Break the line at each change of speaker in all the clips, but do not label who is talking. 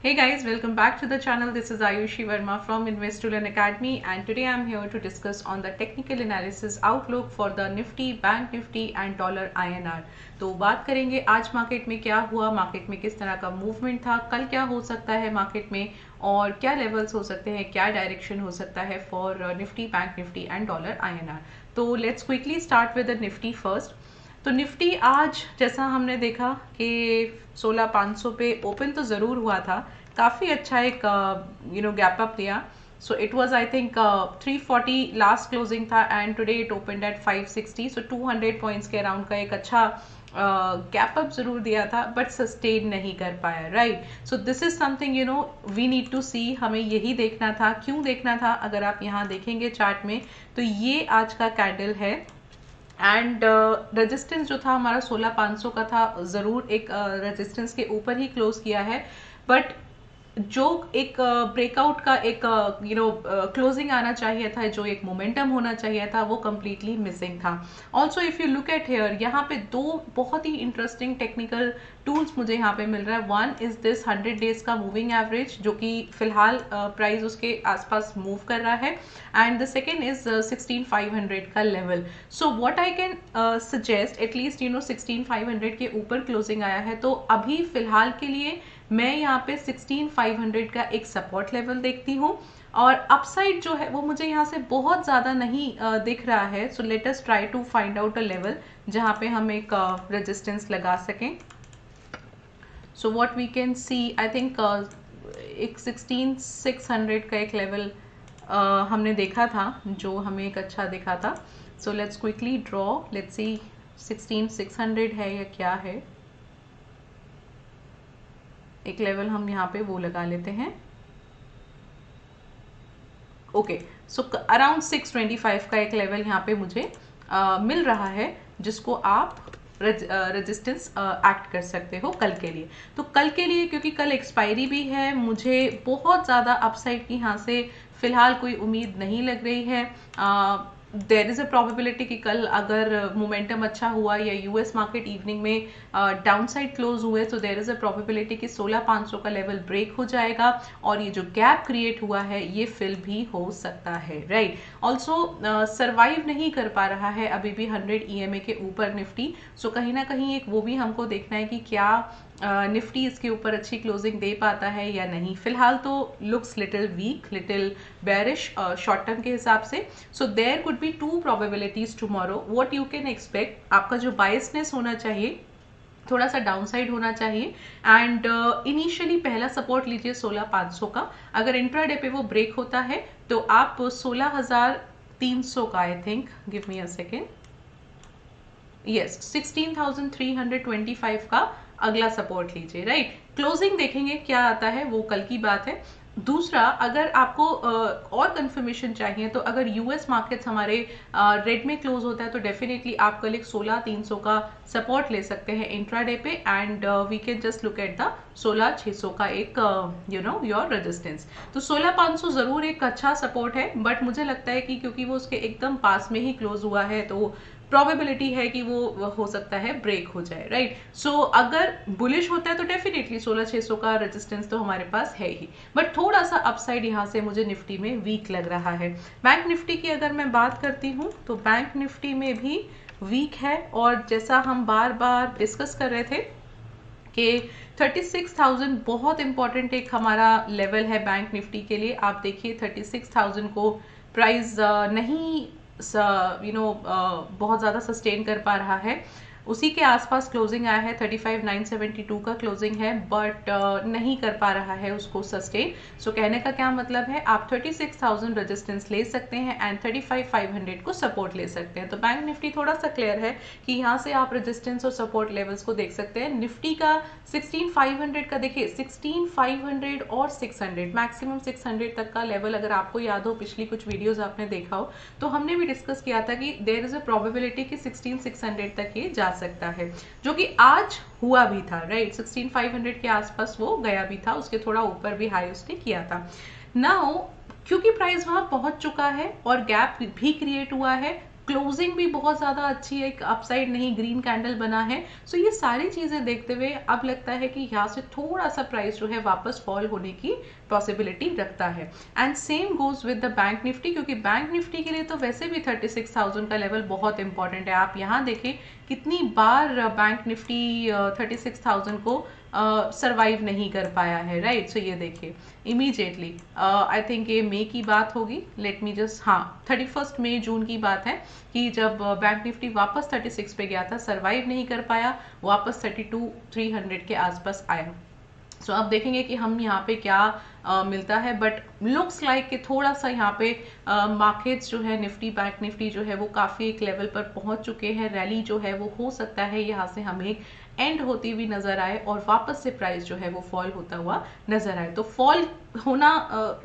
Hey guys, welcome back to the channel. This is Ayushi Verma from Invest to Learn Academy, and today I'm here to discuss on the technical analysis outlook for the Nifty, Bank Nifty and Dollar INR. तो बात करेंगे आज market में क्या हुआ, market में किस तरह का मूवमेंट था, कल क्या हो सकता है मार्केट में और क्या लेवल्स हो सकते हैं, क्या डायरेक्शन हो सकता है for Nifty, bank Nifty and dollar INR. तो let's quickly start with the Nifty first. तो निफ्टी आज जैसा हमने देखा कि 16,500 पे ओपन तो ज़रूर हुआ था, काफ़ी अच्छा एक गैप अप दिया. So it was I think 340 last closing था and today it opened at 560. So 200 points के अराउंड का एक अच्छा गैप अप जरूर दिया था बट सस्टेन नहीं कर पाया. Right, so this is something we need to see. हमें यही देखना था. क्यों देखना था? अगर आप यहाँ देखेंगे चार्ट में तो ये आज का कैंडल है एंड रेजिस्टेंस जो था हमारा 16,500 का था, ज़रूर एक रेजिस्टेंस के ऊपर ही क्लोज किया है, बट जो एक ब्रेकआउट का एक क्लोजिंग आना चाहिए था, जो एक मोमेंटम होना चाहिए था, वो कम्प्लीटली मिसिंग था. Also if you look at here, यहाँ पे दो बहुत ही इंटरेस्टिंग टेक्निकल टूल्स मुझे यहाँ पे मिल रहा है. वन इज दिस 100 डेज का मूविंग एवरेज, जो कि फिलहाल प्राइस उसके आसपास मूव कर रहा है, एंड द सेकेंड इज 16,500 का level. So what I can suggest, at least 16,500 के ऊपर क्लोजिंग आया है, तो अभी फिलहाल के लिए मैं यहाँ पे 16,500 का एक सपोर्ट लेवल देखती हूँ, और अपसाइड जो है वो मुझे यहाँ से बहुत ज़्यादा नहीं दिख रहा है. So let us try to find out a level जहाँ पे हम एक रेजिस्टेंस लगा सकें. So what we can see, I think एक 16,600 का एक लेवल हमने देखा था जो हमें एक अच्छा दिखा था. So let's quickly draw, let's see 16,600 है या क्या है. एक लेवल हम यहाँ पे वो लगा लेते हैं. ओके, सो अराउंड 625 का एक लेवल यहाँ पे मुझे मिल रहा है, जिसको आप रेजिस्टेंस एक्ट कर सकते हो कल के लिए. तो कल के लिए, क्योंकि कल एक्सपायरी भी है, मुझे बहुत ज़्यादा अपसाइड की यहाँ से फिलहाल कोई उम्मीद नहीं लग रही है. देर इज़ अ प्रोबेबिलिटी कि कल अगर मोमेंटम अच्छा हुआ या यूएस मार्केट इवनिंग में डाउनसाइड क्लोज हुए, तो देर इज़ अ प्रोबेबिलिटी कि 16,500 का लेवल ब्रेक हो जाएगा और ये जो गैप क्रिएट हुआ है ये फिल भी हो सकता है. राइट, ऑल्सो सर्वाइव नहीं कर पा रहा है अभी भी 100 EMA के ऊपर निफ्टी. सो कहीं ना कहीं एक वो भी हमको देखना है कि क्या निफ्टी इसके ऊपर अच्छी क्लोजिंग दे पाता है या नहीं. फिलहाल तो looks little weak, little bearish short term के हिसाब से. So there could be two probabilities tomorrow. What you can expect, आपका जो बायसनेस होना चाहिए थोड़ा सा डाउनसाइड होना चाहिए, एंड इनिशियली पहला सपोर्ट लीजिए 16,500 का. अगर इंट्राडे पे वो ब्रेक होता है तो आप 16,300 का, I think, give me a second, yes 16,325 का अगला सपोर्ट लीजिए. राइट, क्लोजिंग देखेंगे क्या आता है, वो कल की बात है. दूसरा, अगर आपको और कंफर्मेशन चाहिए तो अगर यूएस मार्केट्स हमारे रेड में क्लोज होता है तो डेफिनेटली आप कल एक 16,300 का सपोर्ट ले सकते हैं इंट्राडे पे, and we can just look at the 16,600 का एक योर रेजिस्टेंस. तो 16,500 जरूर एक अच्छा सपोर्ट है, बट मुझे लगता है कि क्योंकि वो उसके एकदम पास में ही क्लोज हुआ है तो प्रोबेबिलिटी है कि वो हो सकता है ब्रेक हो जाए. राइट, सो अगर बुलिश होता है तो डेफिनेटली 16,600 का रेजिस्टेंस तो हमारे पास है ही, बट थोड़ा सा अपसाइड यहाँ से मुझे निफ्टी में वीक लग रहा है. बैंक निफ्टी की अगर मैं बात करती हूँ तो बैंक निफ्टी में भी वीक है, और जैसा हम बार बार डिस्कस कर रहे थे कि 36,000 बहुत इंपॉर्टेंट एक हमारा लेवल है बैंक निफ्टी के लिए. आप देखिए 36,000 को प्राइस नहीं बहुत ज़्यादा सस्टेन कर पा रहा है. उसी के आसपास क्लोजिंग आया है, 35,972 का क्लोजिंग है, बट नहीं कर पा रहा है उसको सस्टेन. सो कहने का क्या मतलब है, आप 36,000 रेजिस्टेंस ले सकते हैं एंड 35,500 को सपोर्ट ले सकते हैं. तो बैंक निफ्टी थोड़ा सा क्लियर है कि यहाँ से आप रेजिस्टेंस और सपोर्ट लेवल्स को देख सकते हैं. निफ्टी का 16,500 का देखिए, 16,500 और 600, मैक्सिमम 600 तक का लेवल अगर आपको याद हो, पिछली कुछ वीडियोज आपने देखा हो तो हमने भी डिस्कस किया था कि देयर इज अ प्रोबेबिलिटी कि 16,600 तक ये जा सकता है, जो कि आज हुआ भी था. राइट, 16,500 के आसपास वो गया भी था, उसके थोड़ा ऊपर भी हाई उसने किया था. नाउ क्योंकि प्राइस वहां पहुंच चुका है और गैप भी क्रिएट हुआ है, क्लोजिंग भी बहुत ज़्यादा अच्छी है, एक अपसाइड नहीं ग्रीन कैंडल बना है। सो ये सारी चीज़ें देखते हुए अब लगता है कि यहाँ से थोड़ा सा प्राइस जो है वापस फॉल होने की पॉसिबिलिटी रखता है। And same goes with the bank Nifty, क्योंकि बैंक निफ्टी के लिए तो वैसे भी 36,000 का लेवल बहुत इंपॉर्टेंट है। आप यहाँ देखें कितनी बार बैंक निफ्टी 36,000 को सरवाइव नहीं कर पाया है, राइट। सो ये देखिए इमीडिएटली आई थिंक ये मई की बात होगी, लेट मी जस्ट, हाँ 31 मई जून की बात है कि जब बैंक निफ्टी वापस 36 पे गया था, सरवाइव नहीं कर पाया, वापस 32,300 के आसपास आया। सो अब देखेंगे कि हम यहाँ पे क्या मिलता है, बट लुक्स लाइक कि थोड़ा सा यहाँ पे मार्केट्स जो है निफ्टी बैंक निफ्टी जो है वो काफ़ी एक लेवल पर पहुंच चुके हैं। रैली जो है वो हो सकता है यहाँ से हमें एंड होती हुई नजर आए और वापस से प्राइस जो है वो फॉल होता हुआ नजर आए। तो फॉल होना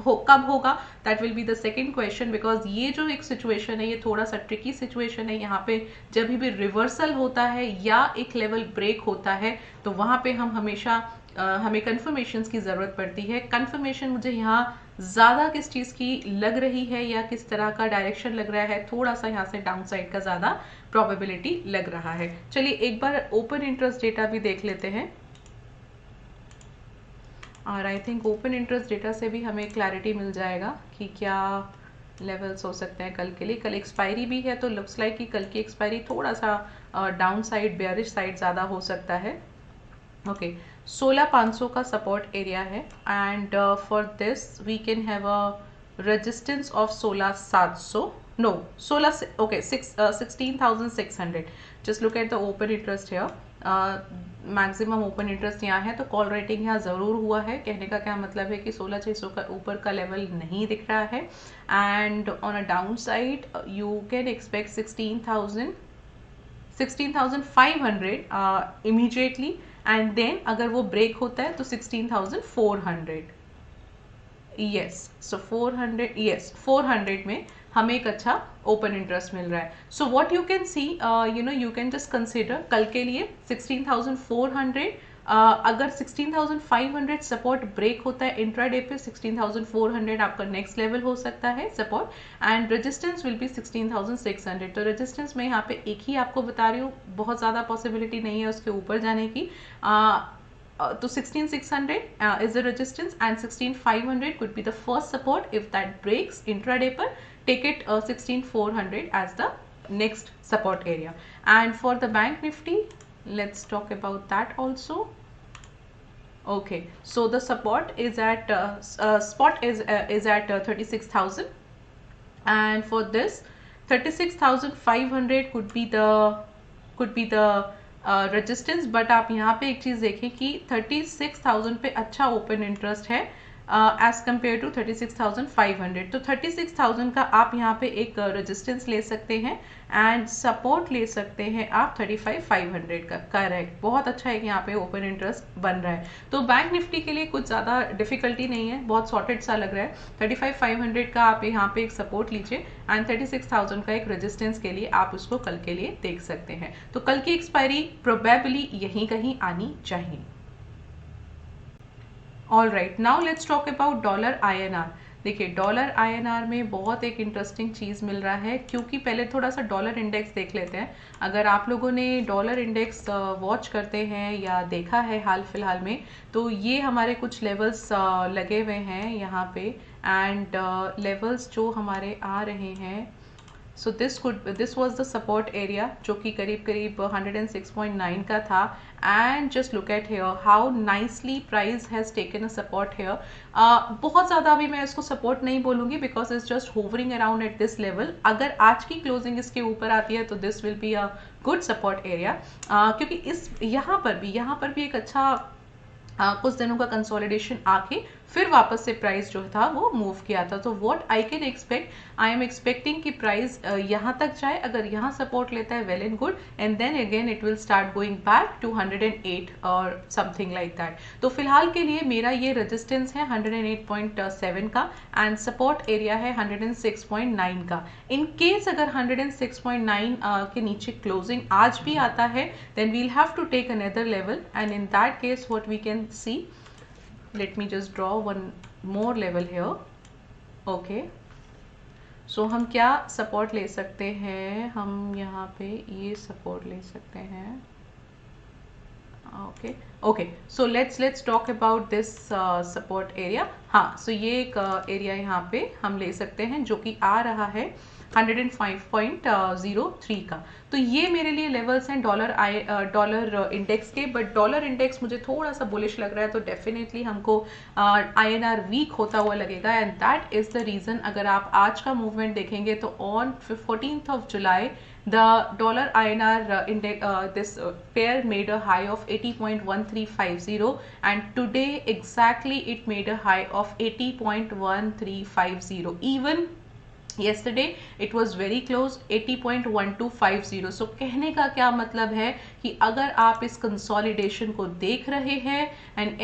कब होगा, that will be the second question, because ये जो एक सिचुएशन है ये थोड़ा सा ट्रिकी सिचुएशन है। यहाँ पे जब भी रिवर्सल होता है या एक लेवल ब्रेक होता है तो वहां पे हम हमेशा हमें कंफर्मेशन की जरूरत पड़ती है। कंफर्मेशन मुझे यहाँ ज्यादा किस चीज की लग रही है या किस तरह का डायरेक्शन लग रहा है, थोड़ा सा यहाँ से डाउन साइड का ज्यादा प्रोबेबिलिटी लग रहा है। चलिए एक बार ओपन इंटरेस्ट डेटा भी देख लेते हैं, और I think open interest data से भी हमें क्लैरिटी मिल जाएगा कि क्या लेवल्स हो सकते हैं कल के लिए। कल एक्सपायरी भी है तो लुक्स लाइक कि कल की एक्सपायरी थोड़ा सा डाउन साइड बेयरिश साइड ज्यादा हो सकता है। ओके 16,500 का सपोर्ट एरिया है, and for this we can have a resistance of 16,700, no 16, okay 16,600। Just look at the open interest here, maximum open interest यहाँ है तो कॉल रेटिंग यहाँ जरूर हुआ है। कहने का क्या मतलब है कि 16,600 का ऊपर का लेवल नहीं दिख रहा है, and on a down side you can expect 16,500 immediately, and then अगर वो ब्रेक होता है तो 16,400। यस, सो 400, यस 400 में हमें एक अच्छा ओपन इंटरेस्ट मिल रहा है। So what you can see, you can just consider कल के लिए 16,400, अगर 16,500 सपोर्ट ब्रेक होता है इंट्राडे पे, 16,400 आपका नेक्स्ट लेवल हो सकता है support, and resistance will be 16,600। तो रेजिस्टेंस में यहाँ पे एक ही आपको बता रही हूँ, बहुत ज़्यादा पॉसिबिलिटी नहीं है उसके ऊपर जाने की। तो 16,600 is the resistance, and 16,500 could be the first support. If that breaks intraday par, take it 16,400 as the next support area. And for the bank nifty, let's talk about that also. Okay, so the support is at spot is at 36,000, and for this 36,500 could be the resistance. But आप यहाँ पे एक चीज देखें कि 36,000 पे अच्छा open interest है एज कम्पेयर टू 36,500। तो 36,000 का आप यहाँ पे एक रेजिस्टेंस ले सकते हैं एंड सपोर्ट ले सकते हैं आप 35,500 का। करेक्ट, बहुत अच्छा है कि यहाँ पे ओपन इंटरेस्ट बन रहा है। तो बैंक निफ्टी के लिए कुछ ज़्यादा डिफिकल्टी नहीं है, बहुत सॉर्टेड सा लग रहा है। 35,500 का आप यहाँ पे एक सपोर्ट लीजिए एंड 36,000 का एक रेजिस्टेंस के लिए आप उसको कल के लिए देख सकते हैं। तो कल की एक्सपायरी प्रोबेबली यहीं कहीं आनी चाहिए। All right, now let's talk about dollar INR। देखिए डॉलर INR में बहुत एक इंटरेस्टिंग चीज़ मिल रहा है, क्योंकि पहले थोड़ा सा डॉलर इंडेक्स देख लेते हैं। अगर आप लोगों ने डॉलर इंडेक्स वॉच करते हैं या देखा है हाल फिलहाल में, तो ये हमारे कुछ लेवल्स लगे हुए हैं यहाँ पे, एंड लेवल्स जो हमारे आ रहे हैं, so this was the support area जो कि करीब करीब 106.9 का था, and just look at here how nicely price has taken a support here. बहुत ज़्यादा अभी मैं इसको सपोर्ट नहीं बोलूँगी because it's just hovering around at this level. अगर आज की क्लोजिंग इसके ऊपर आती है तो this will be a good support area, क्योंकि इस यहाँ पर भी एक अच्छा कुछ दिनों का कंसोलिडेशन आके फिर वापस से प्राइस जो था वो मूव किया था। तो what I can expect, I am expecting कि प्राइस यहाँ तक जाए, अगर यहाँ सपोर्ट लेता है well and good, and then again it will start going back to 108 और समथिंग लाइक दैट। तो फिलहाल के लिए मेरा ये रेजिस्टेंस है 108.7 का एंड सपोर्ट एरिया है 106.9 का। इन केस अगर 106.9 के नीचे क्लोजिंग आज भी आता है, then we'll have to take another level, and in that case what we can see, let me just draw one more level here. Okay, सो हम क्या सपोर्ट ले सकते हैं, हम यहाँ पे ये सपोर्ट ले सकते हैं। Okay okay, so let's talk about this support area. हाँ, सो ये एक एरिया यहाँ पे हम ले सकते हैं जो कि आ रहा है 105.03 का। तो ये मेरे लिए लेवल्स हैं डॉलर इंडेक्स के, बट डॉलर इंडेक्स मुझे थोड़ा सा बुलिश लग रहा है, तो डेफिनेटली हमको INR वीक होता हुआ लगेगा, and that is the reason. अगर आप आज का मूवमेंट देखेंगे तो on 14th of July the dollar INR index, this pair made a high of 80.1350, and today exactly it made a high of 80.1350. Even yesterday it was very close 80.1250. so कहने का क्या मतलब है कि अगर आप इस कंसोलिडेशन को देख रहे हैं एंड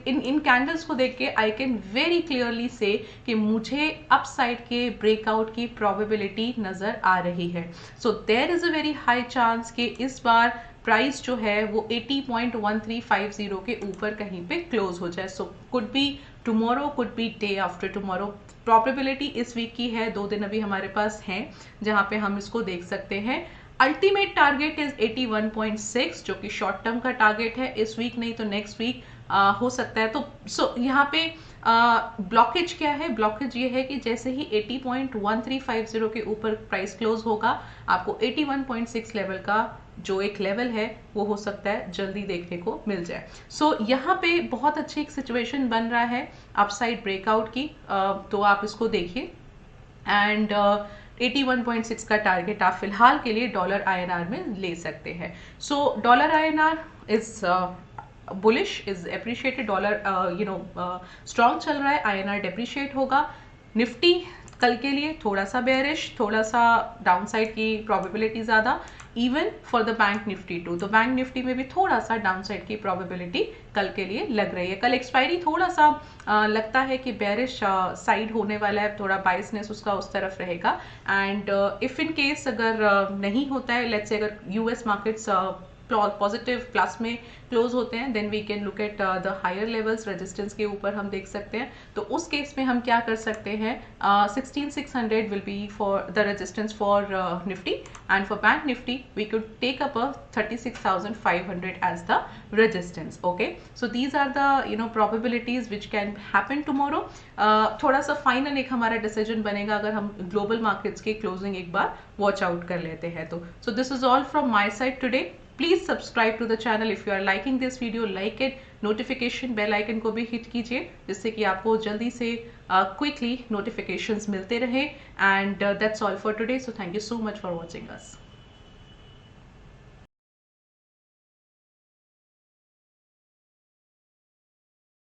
इन कैंडल्स को देख के आई कैन वेरी क्लियरली से कि मुझे अपसाइड के ब्रेकआउट की प्रोबेबिलिटी नजर आ रही है। So there is a very high chance कि इस बार प्राइस जो है वो 80.1350 के ऊपर कहीं पे क्लोज हो जाए। So could be tomorrow, could be day after tomorrow. Probability इस वीक की है, 2 दिन अभी हमारे पास हैं जहां पे हम इसको देख सकते हैं। अल्टीमेट टारगेट इज 81.6 जो कि शॉर्ट टर्म का टारगेट है, इस वीक नहीं तो नेक्स्ट वीक हो सकता है। तो यहाँ पे ब्लॉकेज क्या है, ब्लॉकेज ये है कि जैसे ही 80.1350 के ऊपर प्राइस क्लोज होगा, आपको 81.6 लेवल का जो एक लेवल है वो हो सकता है जल्दी देखने को मिल जाए। सो यहाँ पे बहुत अच्छी एक सिचुएशन बन रहा है अपसाइड ब्रेकआउट की, तो आप इसको देखिए एंड 81.6 का टारगेट आप फिलहाल के लिए डॉलर INR में ले सकते हैं। So dollar INR is bullish, is appreciated, dollar strong चल रहा है, INR डेप्रिशिएट होगा। निफ्टी कल के लिए थोड़ा सा बेयरिश, थोड़ा सा डाउनसाइड की प्रोबेबिलिटी ज्यादा, even for the bank Nifty too. तो बैंक निफ्टी में भी थोड़ा सा डाउनसाइड की प्रोबेबिलिटी कल के लिए लग रही है। कल एक्सपायरी थोड़ा सा लगता है कि बेयरिश साइड होने वाला है, थोड़ा बाइसनेस उसका उस तरफ रहेगा। एंड इफ इन केस अगर नहीं होता है, लेट्स से अगर US मार्केट्स पॉजिटिव प्लस में क्लोज होते हैं, then we can look at the higher levels, resistance के ऊपर हम देख सकते हैं। तो उस केस में हम क्या कर सकते हैं, 16600 will be for the resistance for Nifty, and for bank Nifty we could take up 36,500 as the resistance. Okay, so these are the probabilities which can happen tomorrow. थोड़ा सा फाइनल एक हमारा डिसीजन बनेगा अगर हम ग्लोबल मार्केट्स की closing एक बार watch out कर लेते हैं तो। So this is all from my side today. Please subscribe to the channel if you are liking this video, like it, notification bell icon को भी हिट कीजिए जिससे कि आपको जल्दी से क्विकली नोटिफिकेशंस मिलते रहे। And that's all for today, so thank you so much for watching us.